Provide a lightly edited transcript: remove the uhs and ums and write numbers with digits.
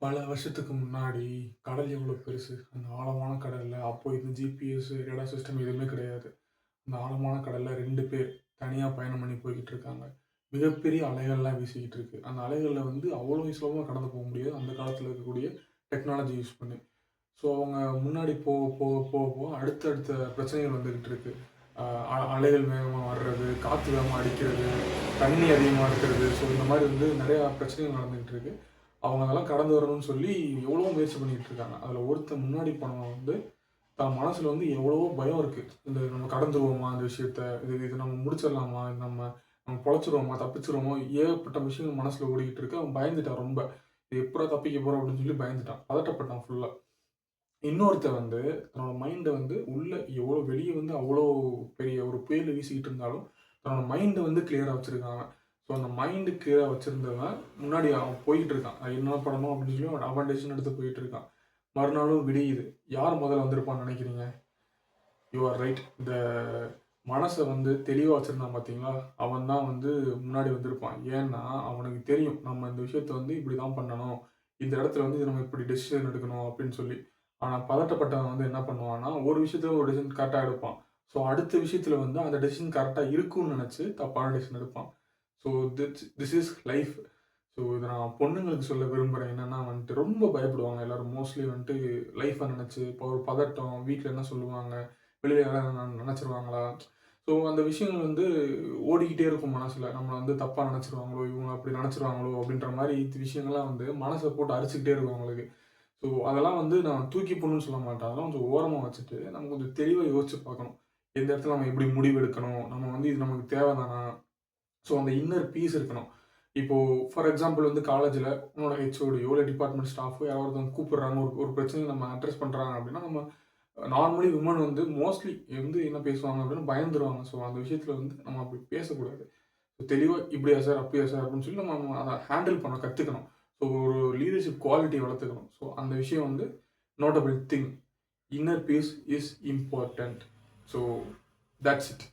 பல வருஷத்துக்கு முன்னாடி கடல் எவ்வளோ பெருசு. அந்த ஆழமான கடல்ல அப்போ இந்த ஜிபிஎஸ், ரேடார் சிஸ்டம் எதுவுமே கிடையாது. அந்த ஆழமான கடல்ல 2 பேர் தனியா பயணம் பண்ணி போய்க்கிட்டு இருக்காங்க. மிகப்பெரிய அலைகள்லாம் வீசிக்கிட்டு இருக்கு. அந்த அலைகள்ல வந்து அவ்வளோ சுலபமா கடந்து போக முடியாது. அந்த காலத்துல இருக்கக்கூடிய டெக்னாலஜி யூஸ் பண்ணி. ஸோ அவங்க முன்னாடி போக போக போக போக அடுத்தடுத்த பிரச்சனைகள் வந்துகிட்டு இருக்கு. அ அ அலைகள் வேகமா வர்றது, காத்து வேகமா அடிக்கிறது, தண்ணி அதிகமா இருக்கிறது. ஸோ இந்த மாரி வந்து நெறையா பிரச்சனைகள் நடந்துகிட்டு இருக்கு. அவங்க அதெல்லாம் கடந்து வரணும்னு சொல்லி எவ்வளவோ முயற்சி பண்ணிட்டு இருக்காங்க. அதுல ஒருத்தன் முன்னாடி போனவன் வந்து தான் மனசுல வந்து எவ்வளவோ பயம் இருக்கு. இந்த நம்ம கடந்துருவோமா இந்த விஷயத்த? இது நம்ம முடிச்சிடலாமா? இது நம்ம நம்ம பொழச்சுருவோமா? தப்பிச்சுருவோமா? ஏகப்பட்ட விஷயங்கள் மனசுல ஓடிக்கிட்டு இருக்கு. அவன் பயந்துட்டான் ரொம்ப. இது எப்புட்றா தப்பிக்க போறோம் அப்படின்னு சொல்லி பயந்துட்டான். பதட்டப்பட்டான் ஃபுல்லா. இன்னொருத்தன் வந்து தன்னோட மைண்ட வந்து உள்ள எவ்வளோ வெளிய வந்து அவ்வளோ பெரிய ஒரு புயல் வீசிக்கிட்டு இருந்தாலும், தன்னோட மைண்ட வந்து கிளியரா வச்சிருக்கான் அவன். ஸோ அந்த மைண்ட் கிளியரா வச்சிருந்தவன், முன்னாடி அவன் போயிட்டு இருக்கான். என்ன பண்ணணும் அப்படின்னு சொல்லி அவன் டெசிஷன் எடுத்து போயிட்டு இருக்கான். மறுநாளும் விடியுது. யார் முதல்ல வந்திருப்பான்னு நினைக்கிறீங்க? You are right. இந்த மனச வந்து தெளிவா வச்சிருந்தான் பார்த்தீங்களா? அவன் தான் வந்து முன்னாடி வந்திருப்பான். ஏன்னா, அவனுக்கு தெரியும். நம்ம இந்த விஷயத்த வந்து இப்படி தான் பண்ணணும். இந்த இடத்துல வந்து நம்ம இப்படி டெசிஷன் எடுக்கணும் அப்படின்னு சொல்லி. ஆனா பதட்டப்பட்டவன் வந்து என்ன பண்ணுவான்னா, ஒரு விஷயத்துல ஒரு டெசிஷன் கரெக்ட்டா எடுப்பான். ஸோ அடுத்த விஷயத்துல வந்து அந்த டெசிஷன் கரெக்ட்டா இருக்கும்னு நெனச்சு தப்பான டெசிஷன் எடுப்பான். So this is life. So இத நான் பொண்ணுங்களுக்கு சொல்ல விரும்புறேன். என்னன்னா வந்துட்டு ரொம்ப பயப்படுவாங்க எல்லாரும். மோஸ்ட்லி வந்துட்டு லைஃப்ப நெனச்சு, இப்போ ஒரு பதட்டம், வீட்ல என்ன சொல்லுவாங்க? வெளியில யாராவது நெனச்சுருவாங்களா? ஸோ அந்த விஷயங்கள் வந்து ஓடிக்கிட்டே இருக்கும் மனசுல. நம்மள வந்து தப்பா நெனச்சுருவாங்களோ, இவங்க அப்படி நெனச்சுருவாங்களோ அப்படின்ற மாரி விஷயங்கள்லாம் வந்து மனச போட்டு அரிச்சுக்கிட்டே இருக்கும் அவங்களுக்கு. ஸோ அதெல்லாம் வந்து நான் தூக்கி போடணும்னு சொல்ல மாட்டேன். அதெல்லாம் கொஞ்சம் ஓரமா வச்சுட்டு, நம்ம கொஞ்சம் தெளிவா யோசிச்சு பார்க்கணும். எந்த இடத்துல நம்ம எப்படி முடிவு எடுக்கணும்? நம்ம வந்து இது நமக்கு தேவைதானா? ஸோ அந்த இன்னர் பீஸ் இருக்கணும். இப்போ ஃபார் எக்ஸாம்பிள் வந்து காலேஜ்ல உன்னோட ஹெச்ஓடியோ, இல்ல டிபார்ட்மெண்ட் ஸ்டாஃபோ யாரோ ஒருத்தவங்க கூப்பிடுறாங்க. ஒரு ஒரு பிரச்சனைய நம்ம அட்ரஸ் பண்றாங்க அப்படின்னா, நம்ம நார்மலி விமன் வந்து மோஸ்ட்லி வந்து என்ன பேசுவாங்க அப்படின்னா பயந்துருவாங்க. ஸோ அந்த விஷயத்துல வந்து நம்ம அப்படி பேசக்கூடாது. தெளிவா இப்படியா சார், அப்படியா சார் அப்படின்னு சொல்லி நம்ம அத ஹேண்டில் பண்ண கத்துக்கணும். ஸோ ஒரு லீடர்ஷிப் குவாலிட்டிய வளர்த்துக்கணும். ஸோ அந்த விஷயம் வந்து notable thing. Inner piece is important. So that's it.